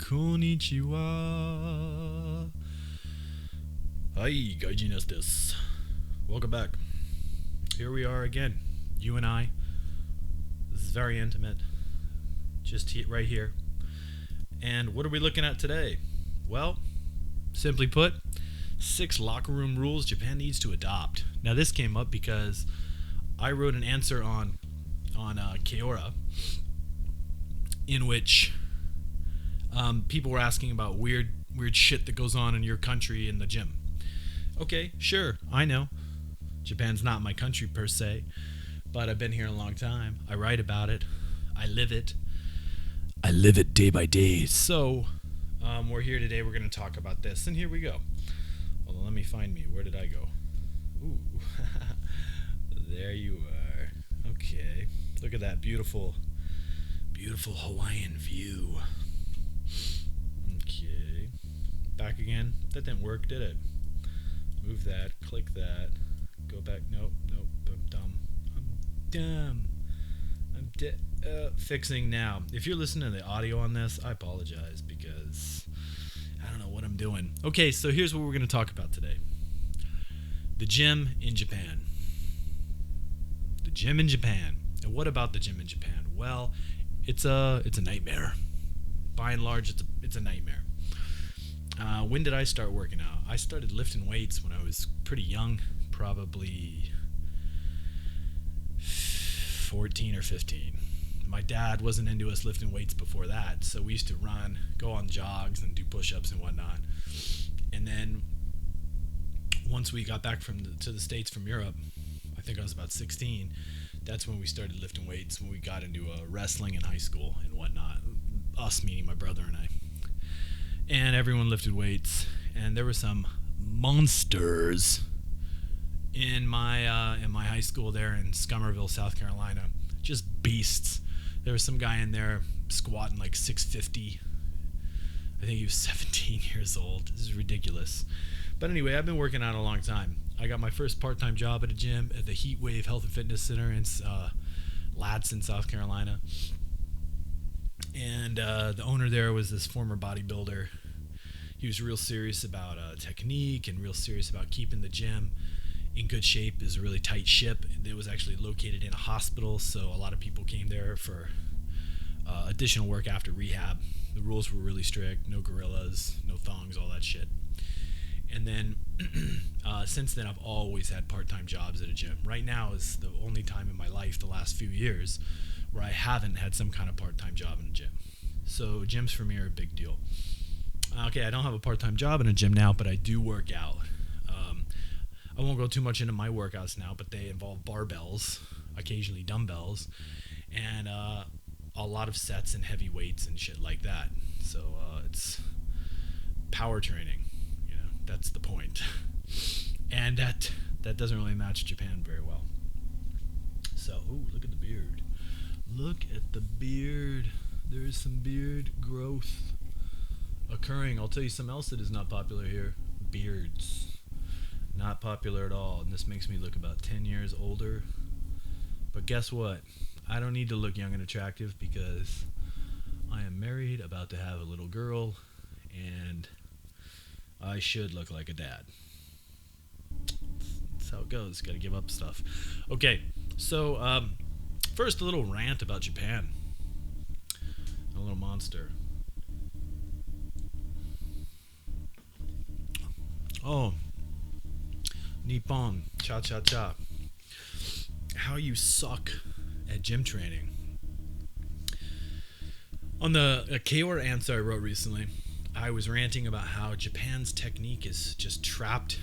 Konnichiwa. Hi, Gaijin Estes. Welcome back. Here we are again. You and I. This is very intimate. Just right here. And what are we looking at today? Well, simply put, 6 locker room rules Japan needs to adopt. Now this came up because I wrote an answer on Keora in which people were asking about weird shit that goes on in your country in the gym. Okay, sure, I know. Japan's not my country per se, but I've been here a long time. I write about it. I live it. I live it day by day. So, we're here today. We're going to talk about this, and here we go. Hold on, let me find me. Where did I go? Ooh, there you are. Okay, look at that beautiful Hawaiian view. Okay, back again. That didn't work, did it? Move that, click that, go back. Nope, I'm dumb. Fixing now. If you're listening to the audio on this, I apologize because I don't know what I'm doing. Okay, so here's what we're going to talk about today. The gym in Japan. The gym in Japan. And what about the gym in Japan? Well, it's a nightmare. By and large, it's a nightmare. When did I start working out? I started lifting weights when I was pretty young, probably 14 or 15. My dad wasn't into us lifting weights before that, so we used to run, go on jogs, and do push-ups and whatnot. And then once we got back to the States from Europe, I think I was about 16, that's when we started lifting weights, when we got into wrestling in high school and whatnot. Us, meaning my brother and I. And everyone lifted weights, and there were some monsters in my high school there in Scummerville, South Carolina. Just beasts. There was some guy in there squatting like 650. I think he was 17 years old. This is ridiculous. But anyway, I've been working out a long time. I got my first part-time job at a gym at the Heat Wave Health and Fitness Center in Ladson, South Carolina. And the owner there was this former bodybuilder. He was real serious about technique and real serious about keeping the gym in good shape. It was a really tight ship. It was actually located in a hospital, so a lot of people came there for additional work after rehab. The rules were really strict. No gorillas, no thongs, all that shit. And then since then, I've always had part-time jobs at a gym. Right now is the only time in my life, the last few years, where I haven't had some kind of part-time job in a gym. So gyms for me are a big deal. Okay, I don't have a part-time job in a gym now, but I do work out. I won't go too much into my workouts now, but they involve barbells, occasionally dumbbells, and a lot of sets and heavy weights and shit like that. So it's power training. You know, that's the point. And that doesn't really match Japan very well. So, ooh, look at the beard. Look at the beard. There is some beard growth occurring. I'll tell you something else that is not popular here. Beards. Not popular at all. And this makes me look about 10 years older. But guess what? I don't need to look young and attractive because I am married, about to have a little girl, and I should look like a dad. That's how it goes. Got to give up stuff. Okay, so first a little rant about Japan. A little monster. Oh, Nippon, cha-cha-cha. How you suck at gym training. On the Keora answer I wrote recently, I was ranting about how Japan's technique is just trapped.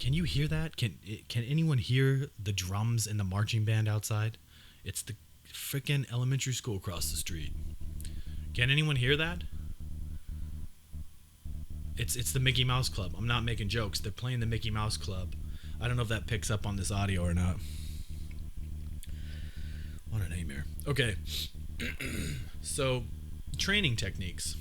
Can you hear that? Can anyone hear the drums and the marching band outside? It's the frickin' elementary school across the street. Can anyone hear that? It's the Mickey Mouse Club. I'm not making jokes. They're playing the Mickey Mouse Club. I don't know if that picks up on this audio or not. What a nightmare. Okay. So, training techniques.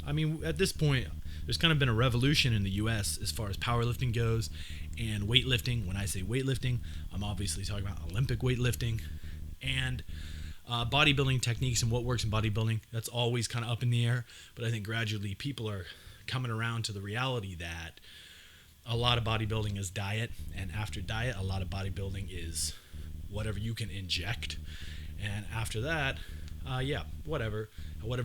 I mean, at this point, there's kind of been a revolution in the U.S. as far as powerlifting goes and weightlifting. When I say weightlifting, I'm obviously talking about Olympic weightlifting. And Bodybuilding techniques and what works in bodybuilding, that's always kind of up in the air. But I think gradually people are coming around to the reality that a lot of bodybuilding is diet, and after diet, a lot of bodybuilding is whatever you can inject, and after that, whatever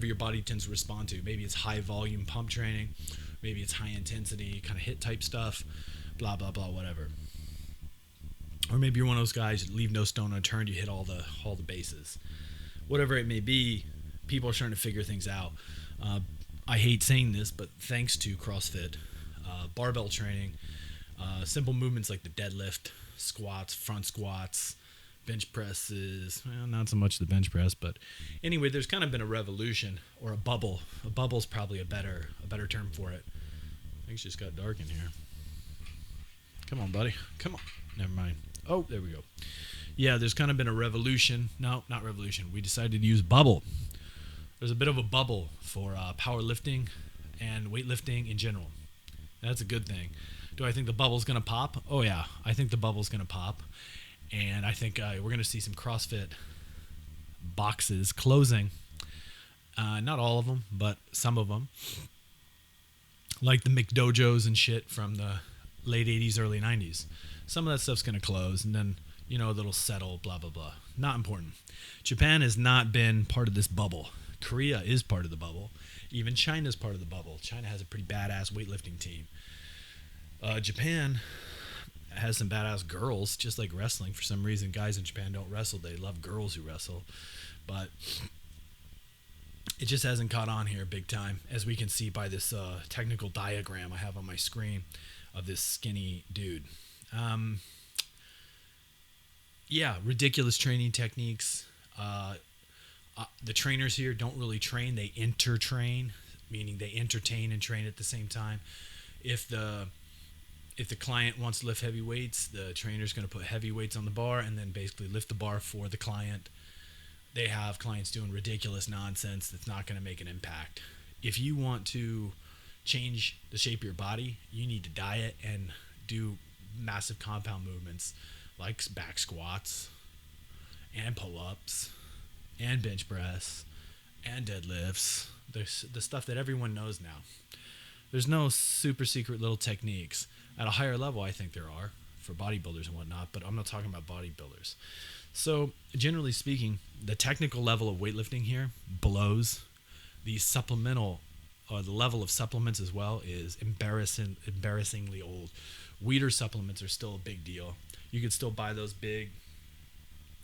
your body tends to respond to. Maybe it's high volume pump training, maybe it's high intensity kind of hit type stuff, blah blah blah, whatever. Or maybe you're one of those guys that leave no stone unturned, you hit all the bases. Whatever it may be, people are starting to figure things out. I hate saying this, but thanks to CrossFit, barbell training, simple movements like the deadlift, squats, front squats, bench presses, well, not so much the bench press, but anyway, there's kind of been a revolution, or a bubble. A bubble's probably a better term for it. Things just got dark in here. Come on, buddy. Come on. Never mind. Oh, there we go. Yeah, there's kind of been a revolution. No, not revolution. We decided to use bubble. There's a bit of a bubble for powerlifting and weightlifting in general. That's a good thing. Do I think the bubble's going to pop? Oh, yeah. I think the bubble's going to pop. And I think we're going to see some CrossFit boxes closing. Not all of them, but some of them. Like the McDojos and shit from the late 80s, early 90s. Some of that stuff's going to close, and then, it'll settle, blah, blah, blah. Not important. Japan has not been part of this bubble. Korea is part of the bubble. Even China's part of the bubble. China has a pretty badass weightlifting team. Japan has some badass girls, just like wrestling. For some reason, guys in Japan don't wrestle. They love girls who wrestle. But it just hasn't caught on here big time, as we can see by this technical diagram I have on my screen of this skinny dude. Ridiculous training techniques. The trainers here don't really train. They intertrain, meaning they entertain and train at the same time. If the client wants to lift heavy weights, the trainer's going to put heavy weights on the bar and then basically lift the bar for the client. They have clients doing ridiculous nonsense that's not going to make an impact. If you want to change the shape of your body, you need to diet and do massive compound movements like back squats and pull-ups and bench press and deadlifts. There's the stuff that everyone knows now. There's no super secret little techniques. At a higher level, I think there are for bodybuilders and whatnot, but I'm not talking about bodybuilders. So generally speaking, the technical level of weightlifting here blows. The supplemental, or the level of supplements as well, is embarrassingly old. Weeder supplements are still a big deal. You could still buy those big,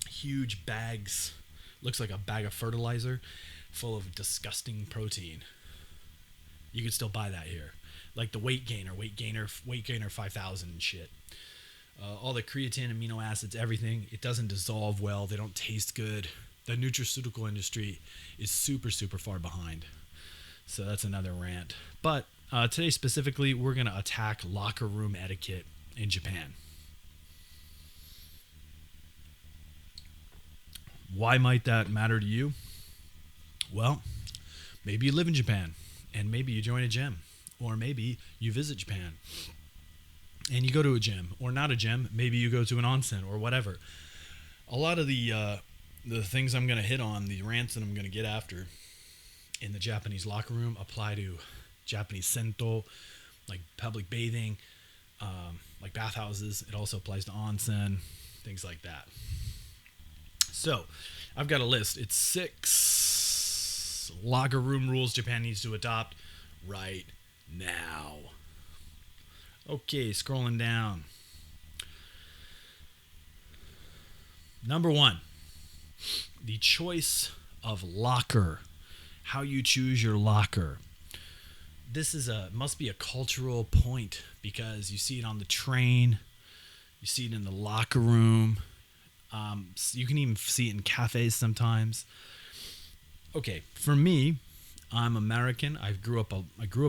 huge bags. Looks like a bag of fertilizer full of disgusting protein. You could still buy that here. Like the weight gainer 5000 and shit. All the creatine, amino acids, everything, it doesn't dissolve well. They don't taste good. The nutraceutical industry is super, super far behind. So that's another rant. But today specifically, we're going to attack locker room etiquette in Japan. Why might that matter to you? Well, maybe you live in Japan, and maybe you join a gym, or maybe you visit Japan and you go to a gym, or not a gym, maybe you go to an onsen or whatever. A lot of the things I'm going to hit on, the rants that I'm going to get after in the Japanese locker room, apply to Japanese sento, like public bathing, like bathhouses. It also applies to onsen, things like that. So, I've got a list. It's 6 locker room rules Japan needs to adopt right now. Okay, scrolling down. Number 1, the choice of locker. How you choose your locker. This must be a cultural point, because you see it on the train, you see it in the locker room. You can even see it in cafes sometimes. Okay, for me, I'm American. I grew up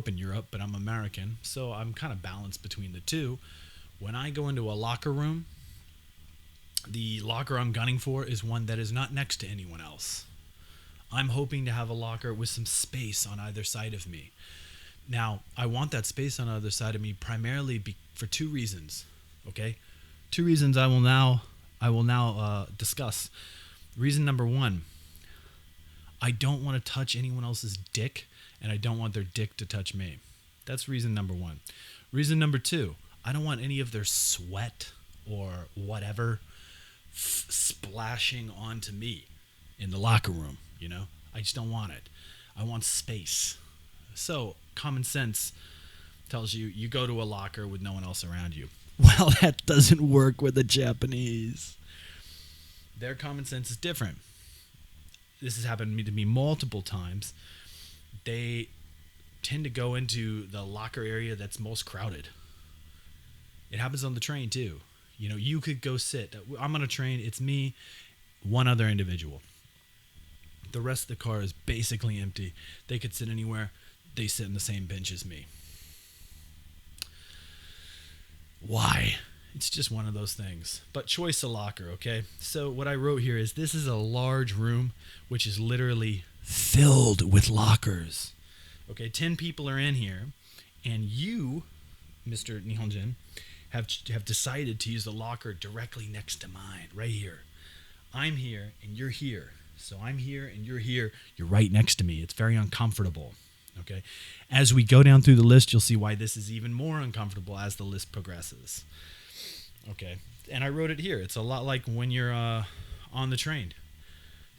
in Europe, but I'm American, so I'm kind of balanced between the two. When I go into a locker room, the locker I'm gunning for is one that is not next to anyone else. I'm hoping to have a locker with some space on either side of me. Now, I want that space on either side of me primarily for 2 reasons. Okay, 2 reasons I will now discuss. Reason number 1, I don't want to touch anyone else's dick, and I don't want their dick to touch me. That's reason number one. Reason number two, I don't want any of their sweat or whatever splashing onto me in the locker room, you know? I just don't want it. I want space. So, common sense tells you, you go to a locker with no one else around you. Well, that doesn't work with the Japanese. Their common sense is different. This has happened to me multiple times. They tend to go into the locker area that's most crowded. It happens on the train too. You know, you could go sit. I'm on a train. It's me, one other individual. The rest of the car is basically empty. They could sit anywhere. They sit in the same bench as me. Why? It's just one of those things. But choice of locker, okay? So what I wrote here is this is a large room, which is literally filled with lockers. Okay, 10 people are in here, and you, Mr. Nihonjin, have decided to use the locker directly next to mine, right here. I'm here, and you're here. So I'm here, and you're here. You're right next to me. It's very uncomfortable, okay? As we go down through the list, you'll see why this is even more uncomfortable as the list progresses. Okay, and I wrote it here. It's a lot like when you're on the train.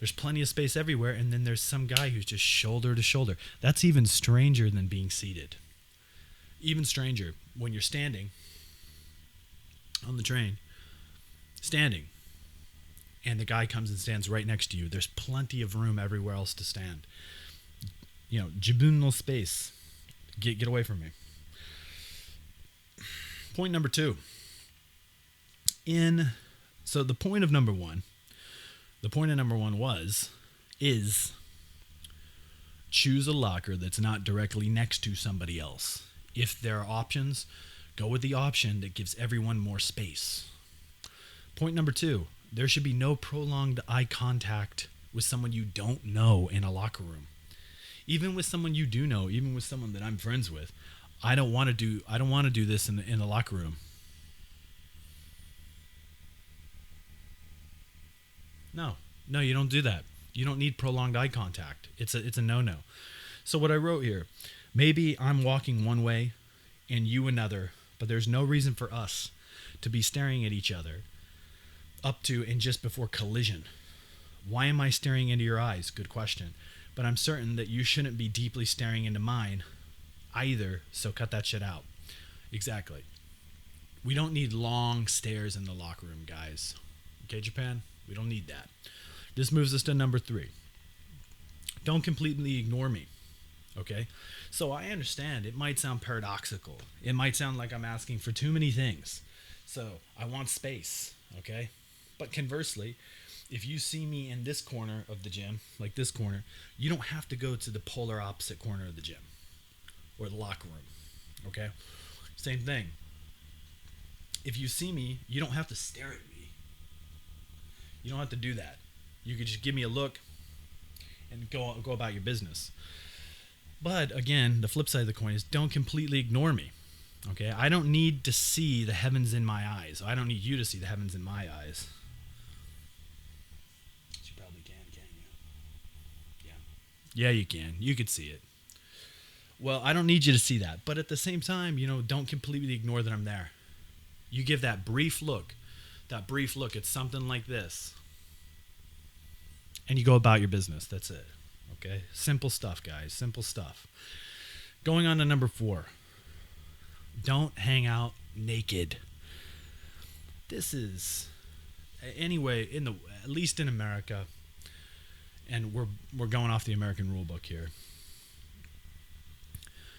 There's plenty of space everywhere, and then there's some guy who's just shoulder to shoulder. That's even stranger than being seated. Even stranger when you're standing on the train, standing, and the guy comes and stands right next to you. There's plenty of room everywhere else to stand. You know, jibun no space. Get away from me. Point number two. So the point of number one is choose a locker that's not directly next to somebody else. If there are options, go with the option that gives everyone more space. Point number two, there should be no prolonged eye contact with someone you don't know in a locker room. Even with someone you do know, even with someone that I'm friends with, I don't want to do this in the locker room. No, you don't do that. You don't need prolonged eye contact. It's a no-no. So what I wrote here, maybe I'm walking one way and you another, but there's no reason for us to be staring at each other up to and just before collision. Why am I staring into your eyes? Good question. But I'm certain that you shouldn't be deeply staring into mine either, so cut that shit out. Exactly. We don't need long stares in the locker room, guys. Okay, Japan? We don't need that. This moves us to number 3. Don't completely ignore me. Okay? So I understand it might sound paradoxical. It might sound like I'm asking for too many things. So I want space. Okay? But conversely, if you see me in this corner of the gym, like this corner, you don't have to go to the polar opposite corner of the gym or the locker room. Okay? Same thing. If you see me, you don't have to stare at me. You don't have to do that. You could just give me a look and go about your business. But again, the flip side of the coin is don't completely ignore me. Okay? I don't need to see the heavens in my eyes. I don't need you to see the heavens in my eyes. You probably can't you? Yeah. Yeah, you can. You could see it. Well, I don't need you to see that. But at the same time, don't completely ignore that I'm there. You give that brief look. It's something like this. And you go about your business. That's it. Okay? Simple stuff, guys. Simple stuff. Going on to number 4. Don't hang out naked. This is, anyway, at least in America, and we're going off the American rule book here.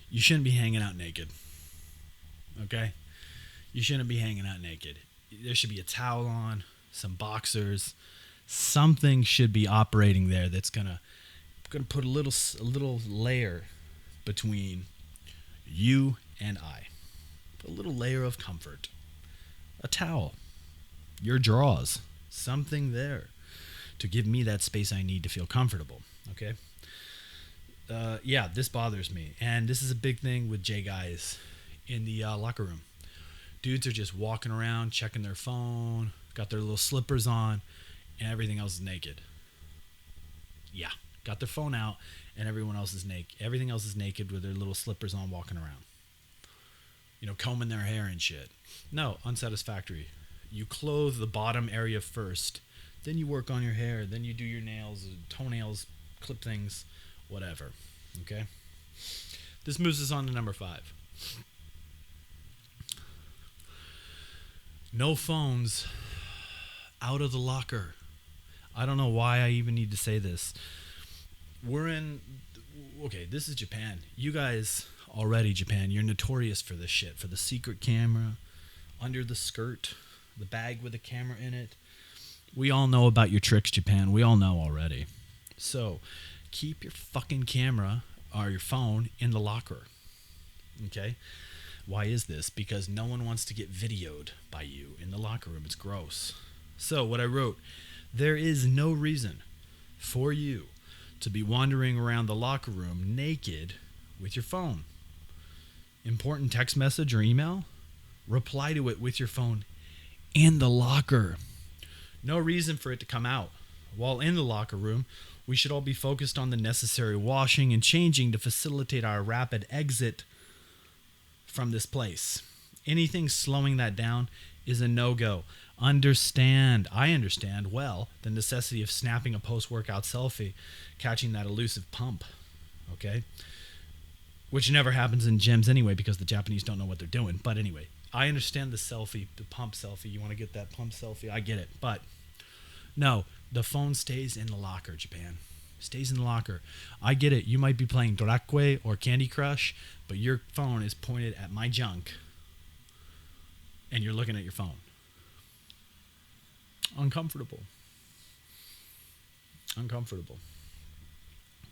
You shouldn't be hanging out naked. Okay? You shouldn't be hanging out naked. There should be a towel on, some boxers. Something should be operating there that's gonna put a little layer between you and I. Put a little layer of comfort. A towel. Your drawers. Something there to give me that space I need to feel comfortable. Okay? Yeah, this bothers me. And this is a big thing with J guys in the locker room. Dudes are just walking around, checking their phone, got their little slippers on, and everything else is naked. Yeah, got their phone out, and everyone else is naked. Everything else is naked with their little slippers on, walking around. Combing their hair and shit. No, unsatisfactory. You clothe the bottom area first, then you work on your hair, then you do your nails, toenails, clip things, whatever. Okay? This moves us on to number 5. No phones out of the locker. I don't know why I even need to say this. This is Japan. You guys already, Japan, you're notorious for this shit, for the secret camera, under the skirt, the bag with a camera in it. We all know about your tricks, Japan. We all know already. So, keep your fucking camera or your phone in the locker. Okay? Why is this? Because no one wants to get videoed by you in the locker room. It's gross. So, what I wrote, there is no reason for you to be wandering around the locker room naked with your phone. Important text message or email? Reply to it with your phone in the locker. No reason for it to come out. While in the locker room, we should all be focused on the necessary washing and changing to facilitate our rapid exit from this place. Anything slowing that down is a no-go. I understand well the necessity of snapping a post-workout selfie, catching that elusive pump, okay? Which never happens in gyms anyway because the Japanese don't know what they're doing. But anyway, I understand the pump selfie. You want to get that pump selfie, I get it. But no, the phone stays in the locker, Japan. Stays in the locker. I get it. You might be playing Dracque or Candy Crush, but your phone is pointed at my junk, and you're looking at your phone. Uncomfortable.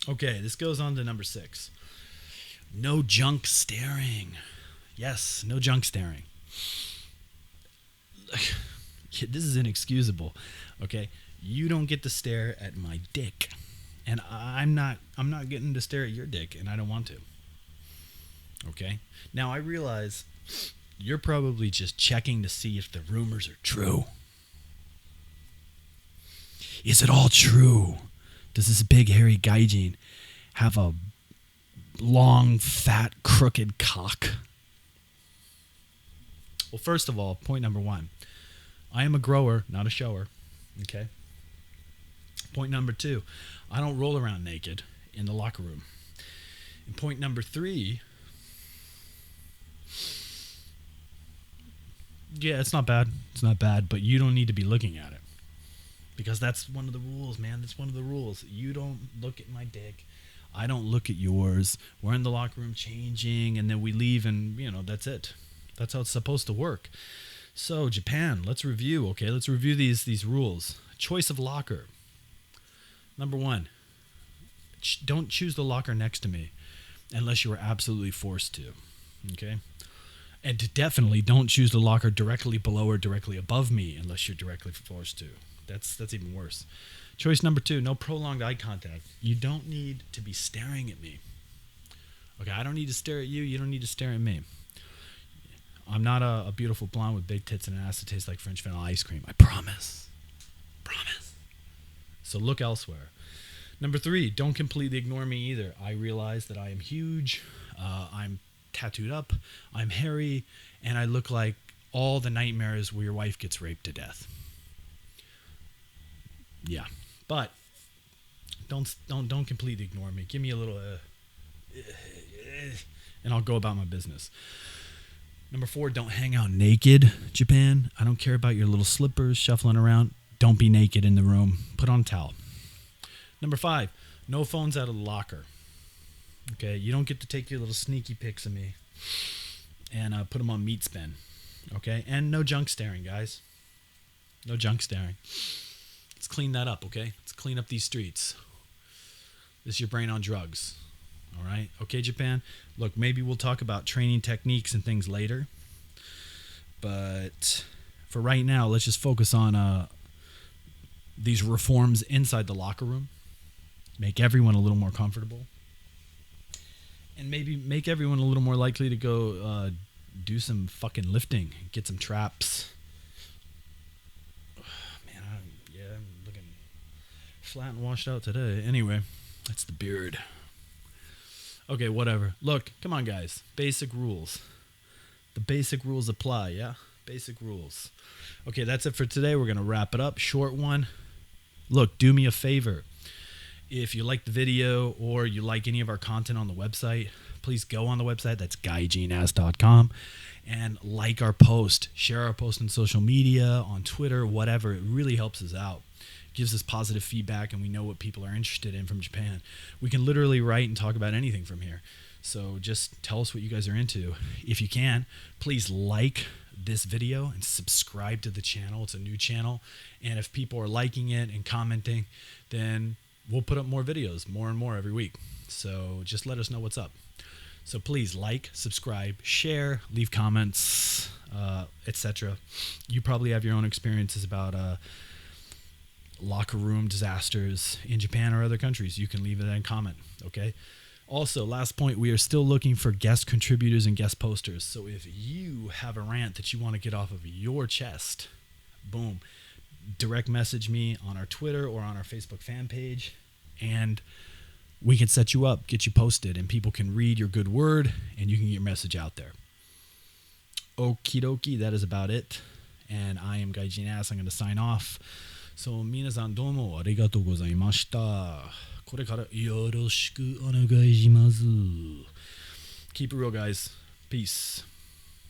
Okay, this goes on to number 6. No junk staring. Yes, no junk staring. This is inexcusable. Okay, you don't get to stare at my dick, and I'm not getting to stare at your dick, and I don't want to. Okay, now I realize you're probably just checking to see if the rumors are true. Is it all true? Does this big hairy gaijin have a long, fat, crooked cock? Well, first of all, point number 1. I am a grower, not a shower. Okay? Point number 2. I don't roll around naked in the locker room. And point number 3. Yeah, it's not bad. It's not bad, but you don't need to be looking at it. Because that's one of the rules, man. That's one of the rules. You don't look at my dick. I don't look at yours. We're in the locker room changing, and then we leave, and, that's it. That's how it's supposed to work. So, Japan, let's review, okay? Let's review these rules. Choice of locker. Number 1, don't choose the locker next to me unless you are absolutely forced to, okay? And definitely don't choose the locker directly below or directly above me unless you're directly forced to. That's even worse. Choice number 2, no prolonged eye contact. You don't need to be staring at me. Okay, I don't need to stare at you. You don't need to stare at me. I'm not a beautiful blonde with big tits and an ass that tastes like French vanilla ice cream. I promise. Promise. So look elsewhere. Number 3, don't completely ignore me either. I realize that I am huge. I'm tattooed up. I'm hairy. And I look like all the nightmares where your wife gets raped to death. Yeah. But don't completely ignore me. Give me a little and I'll go about my business. Number 4, don't hang out naked, Japan. I don't care about your little slippers shuffling around. Don't be naked in the room. Put on a towel. Number 5, no phones out of the locker. Okay, you don't get to take your little sneaky pics of me and put them on meat spin. Okay, and no junk staring, guys. No junk staring. Let's clean that up, okay? Let's clean up these streets. This is your brain on drugs. All right? Okay, Japan? Look, maybe we'll talk about training techniques and things later. But for right now, let's just focus on these reforms inside the locker room. Make everyone a little more comfortable. And maybe make everyone a little more likely to go do some fucking lifting. Get some traps. I'm looking flat and washed out today. Anyway, That's the beard. Okay, whatever. Look, come on, guys. Basic rules. The basic rules apply, yeah? Basic rules. Okay, that's it for today. We're going to wrap it up. Short one. Look, do me a favor. If you like the video or you like any of our content on the website, please go on the website. That's guygenas.com and like our post. Share our post on social media, on Twitter, whatever. It really helps us out. It gives us positive feedback and we know what people are interested in from Japan. We can literally write and talk about anything from here. So just tell us what you guys are into. If you can, please like this video and subscribe to the channel. It's a new channel. And if people are liking it and commenting, then we'll put up more videos, more and more every week. So just let us know what's up. So please like, subscribe, share, leave comments, etc. You probably have your own experiences about locker room disasters in Japan or other countries. You can leave it in a comment, okay? Also, last point, we are still looking for guest contributors and guest posters. So if you have a rant that you want to get off of your chest, boom, direct message me on our Twitter or on our Facebook fan page, and we can set you up, get you posted, and people can read your good word, and you can get your message out there. Okie dokie, that is about it. And I am Gaijin Ass. I'm going to sign off. So, 皆さんどうもありがとうございました。これからよろしくお願いします。Keep it real, guys. Peace.